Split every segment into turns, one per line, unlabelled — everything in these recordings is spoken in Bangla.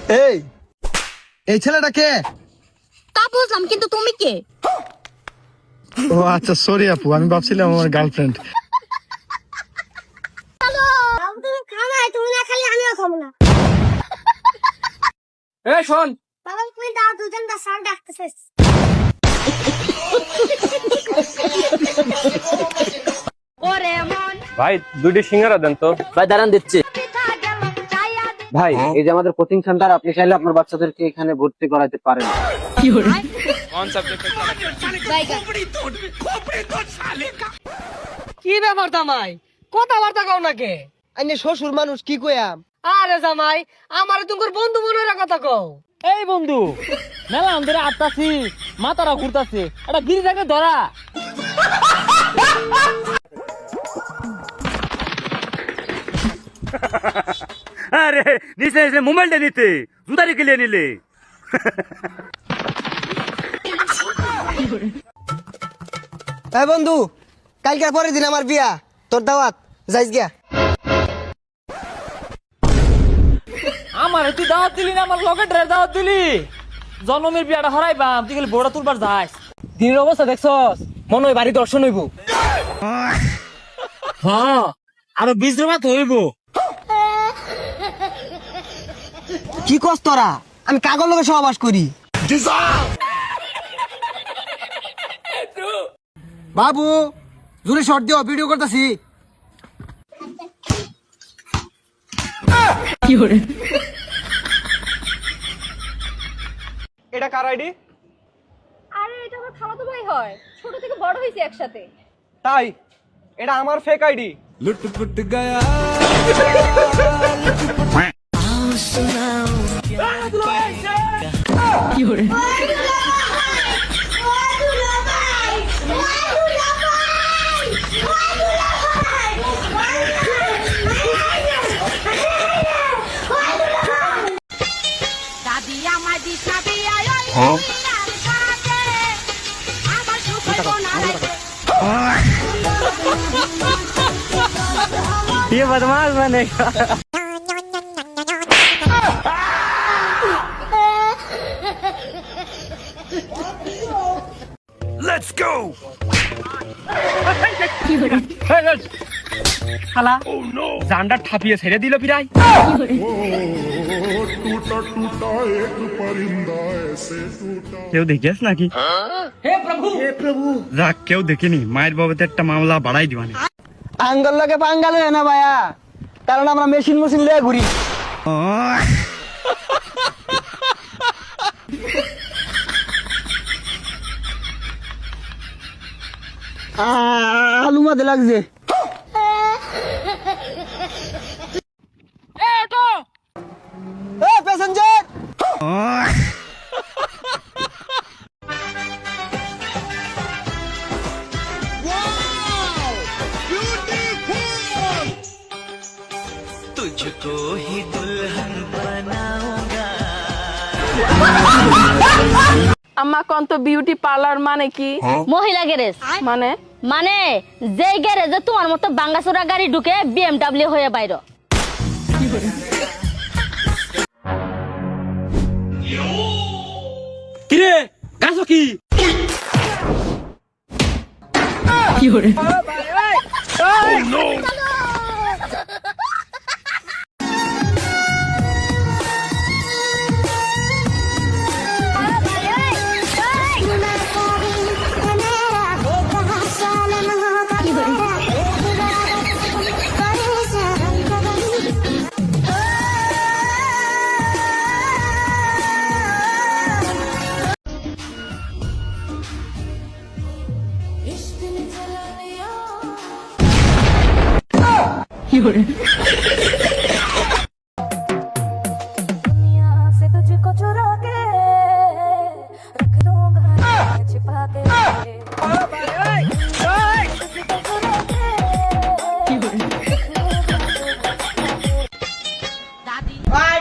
এই এই ছেলেটা কে?
তা বুঝলাম, কিন্তু তুমি কে?
ও আচ্ছা, সরি আপু, আমি ভাবছিলাম আমার গার্লফ্রেন্ড।
তুমি খাও, তুমি না খালি আমিও খাবো না।
এই শোন,
বাবা তুমি দাও, দুজন দা স্যার ডাকতেছে। ওরে মন
ভাই দুইটি সিঙ্গারা দেন তো।
ভাই দাঁড়ান দিচ্ছি।
পিঠা গেল চাইয়া দে।
ভাই এই যে আমাদের কোচিং সেন্টার, আপনি চাইলে আপনার বাচ্চাদেরকে এখানে ভর্তি করাতে পারেন।
কি ব্যাপার জামাই, কথাবার্তা কও নাকি?
আইনে শ্বশুর মানুষ কি কয়াম?
আরে জামাই, আমার তোমার বন্ধু মনে হয় কথা কও।
এই বন্ধু, মেলা আমাদের আটতাছি, মাথারা ঘুরতাছে, একটা গিরি থাকে ধরা।
আরে নিচে নিচে মোবাইলটা নিতে জুতারি কিনে নিলে।
এই বন্ধু, কালকের পরের দিন আমার বিয়া, তোর দাওয়াত যাইস গিয়া। আমার তুই দাওয়াত দিলি না, আমার লগে ড্রেস দাওয়াত দিলি। জন্মের বিয়াটা হরাইবাম, তুই খালি বড়া তুলবার যাস। দিনের অবস্থা দেখছস, মনে হয় বাড়ি দর্শন হইব। হ্যাঁ, আরো 20 জমাত হইব। কি কস তোরা? আমি কাগজ লগে সহবাস করি। বাবু জোরে শর্ট দিও, ভিডিও করতেছি।
এটা কার আইডি?
আরে এটা আমার খালাতো ভাই হয়, ছোট থেকে বড় হয়েছে একসাথে।
তাই এটা আমার ফেক আইডি।
দাদি আমার দিশা দিয়া আমার সুখ হইব না রাইতে।
ये बदमाश बनेगा।
Let's go.
খালা জানটা ঠাপিয়ে ছেড়ে দিল পিরাই।
কেউ দেখিস নাকি?
हे प्रभु
যাক, কেউ দেখেনি। মায়ের বাবাতে একটা মামলা বাড়াই দিবানি।
আঙ্গল লগে পাঙ্গাল হয় না ভাইয়া, কারণ আমরা মেশিন মেশিন লয়ে ঘুরি। আলু মাঝে লাগছে। প্যাসেঞ্জার
तुझको ही दुल्हन बनाऊंगा।
আম্মা কোন তো বিউটি পার্লার মানে কি?
মহিলা গ্যারেজ
মানে
মানে যেই গ্যারেজে তোমার মতো বাঙ্গাচোরা গাড়ি ঢুকে BMW হয়ে বাইর।
কিরে গাছো কি?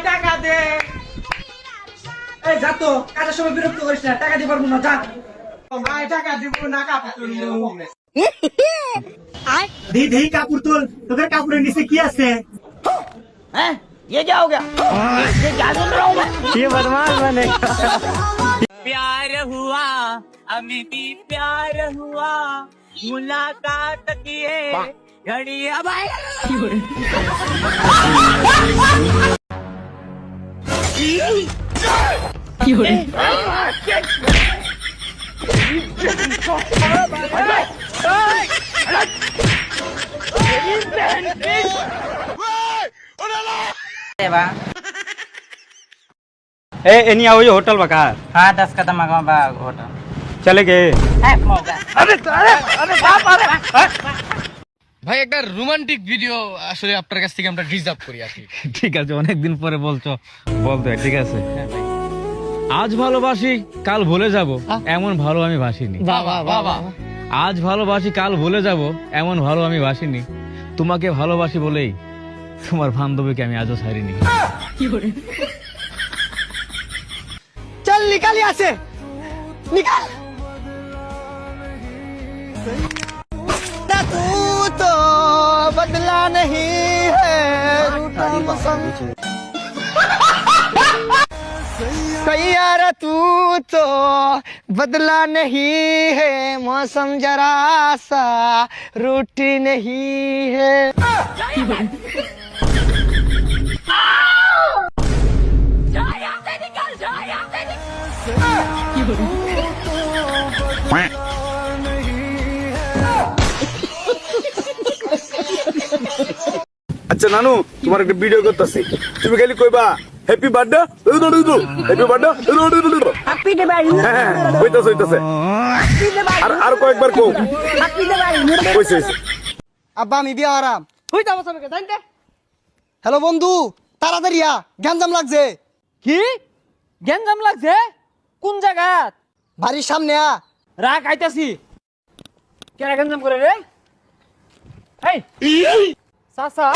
টাকা দে। এই যা তো, কাজের সময় বিরক্ত করিস না, টাকা দিতে পারবো না, যা। টাকা দিব না, কাপড় তুলবো। দিদি কাপড় তুল, তোদের কাপড়ের নিচে কি আছে? ये क्या हो गया ये क्या सुन रहा हूँ मैं
ये बदमाश बनेगा।
प्यार हुआ हमें भी प्यार हुआ मुलाकात किए घड़ी अब
एनी आओ ये होटल बका।
हाँ 10 कदम आगा होटल
चले गए।
ভাই একটা রোমান্টিক ভিডিও আসলে আপনার কাছ থেকে আমরা রিজার্ভ করি আর কি।
ঠিক আছে, অনেকদিন পরে বলছো, বলতে ঠিক আছে। আজ ভালোবাসি কাল ভুলে যাব, এমন ভালো আমি বাসিনি। আজ ভালোবাসি কাল ভুলে যাব, এমন ভালো আমি বাসিনি। তোমাকে ভালোবাসি বলেই তোমার বান্ধবীকে আমি আজও ছাড়িনি।
চল নিকাল यहाँ से निकाल तू तो बदला नहीं है यार तू तो बदला नहीं है मौसम जरा सा रूठी नहीं है
আচ্ছা নানু তোমার একটা ভিডিও করতেছি, তুমি খালি কইবা happy birthday happy birthday happy birthday. হ্যাঁ হইতাছে হইতাছে, আর কয়েকবার কও। কইছে
আব্বা আমি বিয়া হারাম হই যাবো সবকে জানতে। হ্যালো বন্ধু তাড়াতাড়ি আ, গ্যাঞ্জাম লাগছে।
কি গ্যাঞ্জাম লাগছে কোন জায়গা
বাড়ির সামনে আ।
রাখ আইতাছি কেরা গ্যাঞ্জাম করে রে এই চাচা